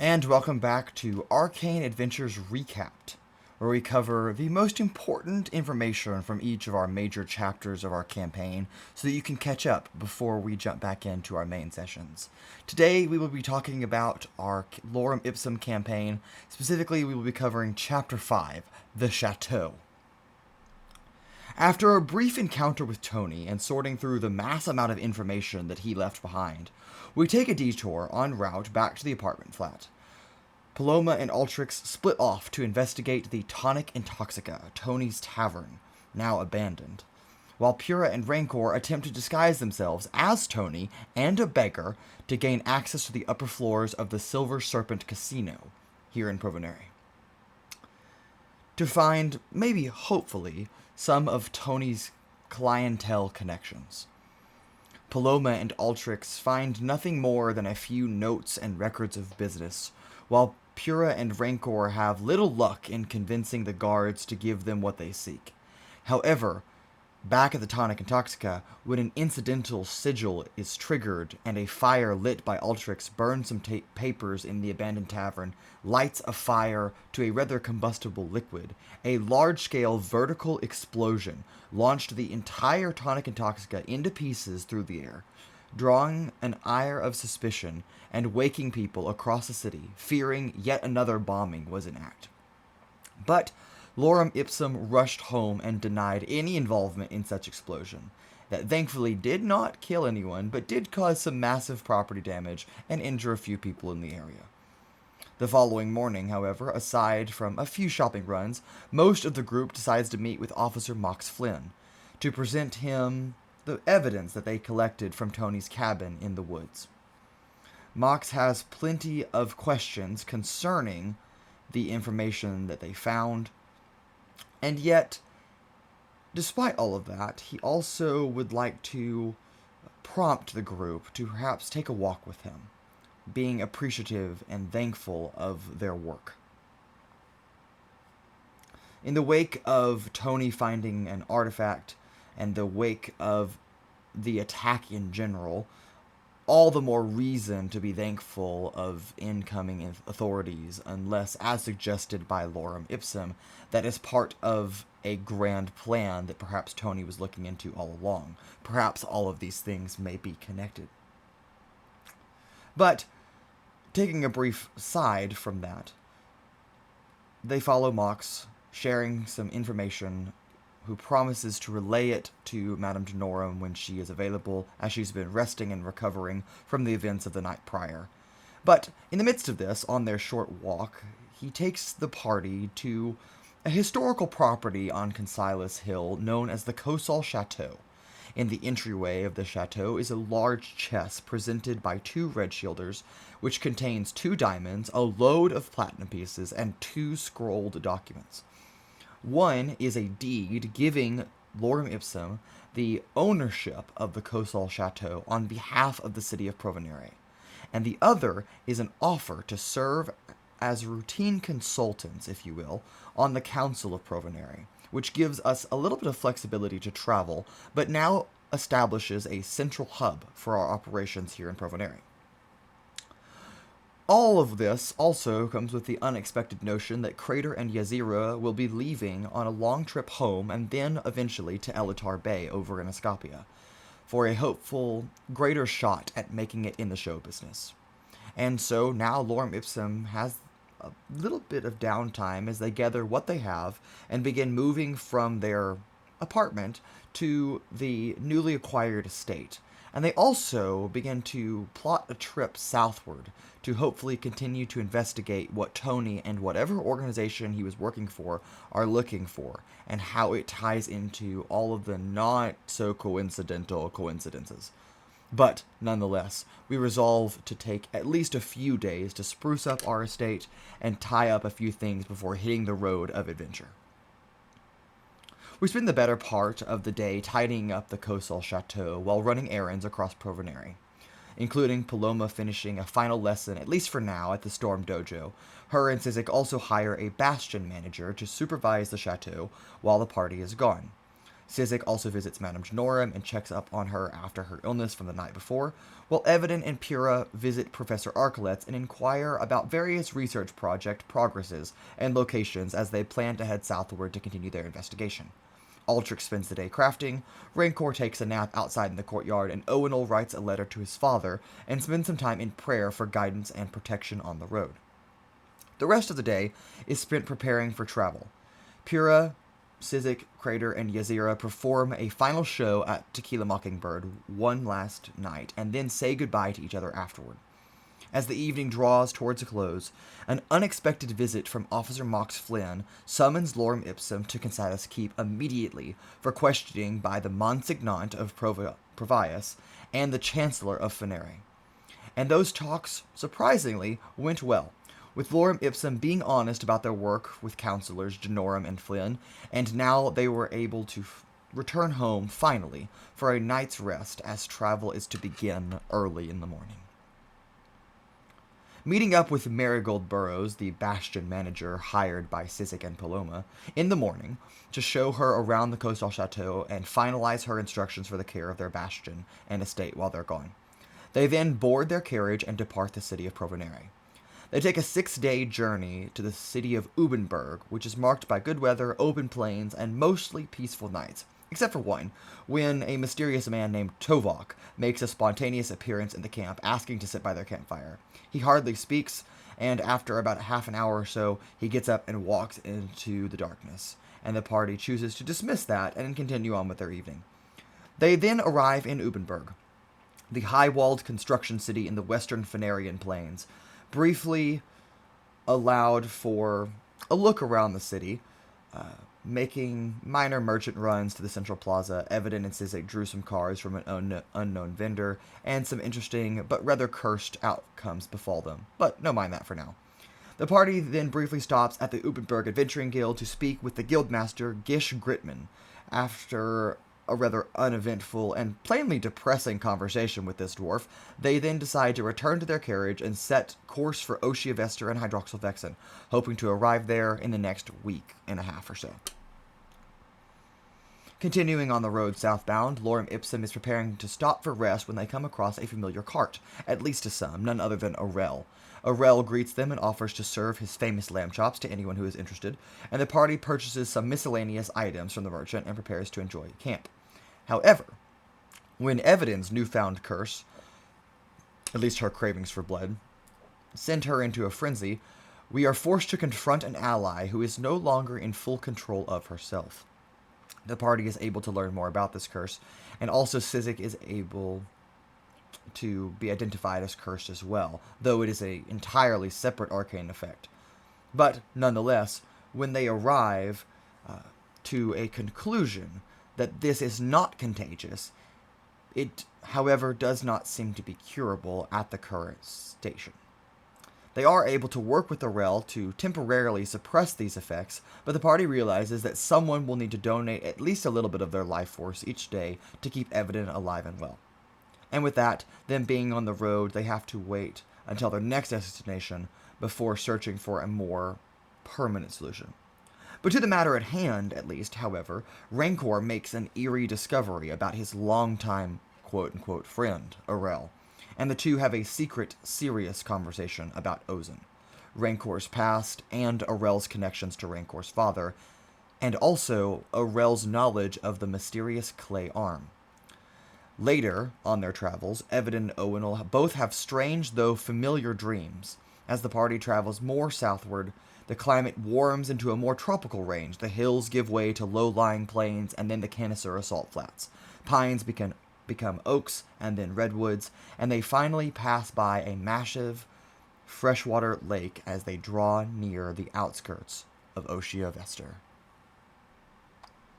And welcome back to Arcane Adventures Recapped, where we cover the most important information from each of our major chapters of our campaign so that you can catch up before we jump back into our main sessions. Today we will be talking about our Lorem Ipsum campaign. Specifically, we will be covering Chapter 5, The Chateau. After a brief encounter with Tony and sorting through the mass amount of information that he left behind, we take a detour en route back to the apartment flat. Paloma and Ultrix split off to investigate the Tonic Intoxica, Tony's tavern, now abandoned, while Pura and Rancor attempt to disguise themselves as Tony and a beggar to gain access to the upper floors of the Silver Serpent Casino here in Provenere, to find, maybe hopefully, some of Tony's clientele connections. Paloma and Ultrix find nothing more than a few notes and records of business, while Pura and Rancor have little luck in convincing the guards to give them what they seek. However, back at the Tonic Intoxica, when an incidental sigil is triggered and a fire lit by Ultrix burns some papers in the abandoned tavern, lights a fire to a rather combustible liquid, a large-scale vertical explosion launched the entire Tonic Intoxica into pieces through the air, drawing an ire of suspicion and waking people across the city, fearing yet another bombing was in act. But Lorem Ipsum rushed home and denied any involvement in such explosion, that thankfully did not kill anyone, but did cause some massive property damage and injure a few people in the area. The following morning, however, aside from a few shopping runs, most of the group decides to meet with Officer Mox Flynn to present him the evidence that they collected from Tony's cabin in the woods. Mox has plenty of questions concerning the information that they found, and yet, despite all of that, he also would like to prompt the group to perhaps take a walk with him, being appreciative and thankful of their work. In the wake of Tony finding an artifact, and the wake of the attack in general, all the more reason to be thankful of incoming authorities, unless, as suggested by Lorem Ipsum, that is part of a grand plan that perhaps Tony was looking into all along. Perhaps all of these things may be connected. But, taking a brief side from that, they follow Mox, sharing some information, who promises to relay it to Madame Denorum when she is available, as she's been resting and recovering from the events of the night prior. But in the midst of this, on their short walk, he takes the party to a historical property on Consilas Hill known as the Kosal Chateau. In the entryway of the chateau is a large chest presented by two red shielders, which contains 2 diamonds, a load of platinum pieces, and 2 scrolled documents. One is a deed giving Lorem Ipsum the ownership of the Kosal Chateau on behalf of the city of Provenere, and the other is an offer to serve as routine consultants, if you will, on the Council of Provenere, which gives us a little bit of flexibility to travel, but now establishes a central hub for our operations here in Provenere. All of this also comes with the unexpected notion that Crater and Yazira will be leaving on a long trip home and then eventually to Elitar Bay over in Escapia, for a hopeful greater shot at making it in the show business. And so now Lorem Ipsum has a little bit of downtime as they gather what they have and begin moving from their apartment to the newly acquired estate. And they also begin to plot a trip southward to hopefully continue to investigate what Tony and whatever organization he was working for are looking for, and how it ties into all of the not-so-coincidental coincidences. But, nonetheless, we resolve to take at least a few days to spruce up our estate and tie up a few things before hitting the road of adventure. We spend the better part of the day tidying up the Kosal Chateau while running errands across Provenere, including Paloma finishing a final lesson, at least for now, at the Storm Dojo. Her and Sizik also hire a Bastion manager to supervise the chateau while the party is gone. Sizik also visits Madame Janorum and checks up on her after her illness from the night before, while Evidin and Pyrrha visit Professor Archulets and inquire about various research project progresses and locations as they plan to head southward to continue their investigation. Ultrix spends the day crafting, Rancor takes a nap outside in the courtyard, and Owenel writes a letter to his father and spends some time in prayer for guidance and protection on the road. The rest of the day is spent preparing for travel. Pyrrha, Sizik, Crater, and Yazira perform a final show at Tequila Mockingbird one last night, and then say goodbye to each other afterward. As the evening draws towards a close, an unexpected visit from Officer Mox Flynn summons Lorem Ipsum to Consatus Keep immediately for questioning by the Monsignant of Provius and the Chancellor of Fenere. And those talks, surprisingly, went well, with Lorem Ipsum being honest about their work with counselors Janorum and Flynn, and now they were able to return home, finally, for a night's rest as travel is to begin early in the morning. Meeting up with Marigold Burrows, the Bastion manager hired by Sizik and Paloma, in the morning to show her around the coastal chateau and finalize her instructions for the care of their Bastion and estate while they're gone. They then board their carriage and depart the city of Provenere. They take a 6-day journey to the city of Ubenberg, which is marked by good weather, open plains, and mostly peaceful nights, except for one, when a mysterious man named Tovok makes a spontaneous appearance in the camp, asking to sit by their campfire. He hardly speaks, and after about half an hour or so, he gets up and walks into the darkness, and the party chooses to dismiss that and continue on with their evening. They then arrive in Ubenberg, the high-walled construction city in the western Fenarian plains, briefly allowed for a look around the city, making minor merchant runs to the central plaza. Evidin and Sizik drew some cars from an unknown vendor, and some interesting but rather cursed outcomes befall them, but no mind that for now. The party then briefly stops at the Ubenberg Adventuring Guild to speak with the guildmaster Gish Gritman. After a rather uneventful and plainly depressing conversation with this dwarf, they then decide to return to their carriage and set course for Oceavester and Hydroxylvexen, hoping to arrive there in the next week and a half or so. Continuing on the road southbound, Lorem Ipsum is preparing to stop for rest when they come across a familiar cart, at least to some, none other than Aurel. Aurel greets them and offers to serve his famous lamb chops to anyone who is interested, and the party purchases some miscellaneous items from the merchant and prepares to enjoy camp. However, when Evidin's newfound curse, at least her cravings for blood, send her into a frenzy, we are forced to confront an ally who is no longer in full control of herself. The party is able to learn more about this curse, and also Sizik is able to be identified as cursed as well, though it is an entirely separate arcane effect. But, nonetheless, when they arrive to a conclusion that this is not contagious, it, however, does not seem to be curable at the current station. They are able to work with Aurel to temporarily suppress these effects, but the party realizes that someone will need to donate at least a little bit of their life force each day to keep Evidin alive and well. And with that, them being on the road, they have to wait until their next destination before searching for a more permanent solution. But to the matter at hand, at least, however, Rancor makes an eerie discovery about his longtime quote-unquote friend, Aurel, and the two have a secret, serious conversation about Ozen, Rancor's past, and Aurel's connections to Rancor's father, and also Aurel's knowledge of the mysterious clay arm. Later, on their travels, Evidin and Owenel both have strange, though familiar dreams. As the party travels more southward, the climate warms into a more tropical range. The hills give way to low-lying plains, and then the Canisura salt flats. Pines become oaks, and then redwoods, and they finally pass by a massive freshwater lake as they draw near the outskirts of Oceavester.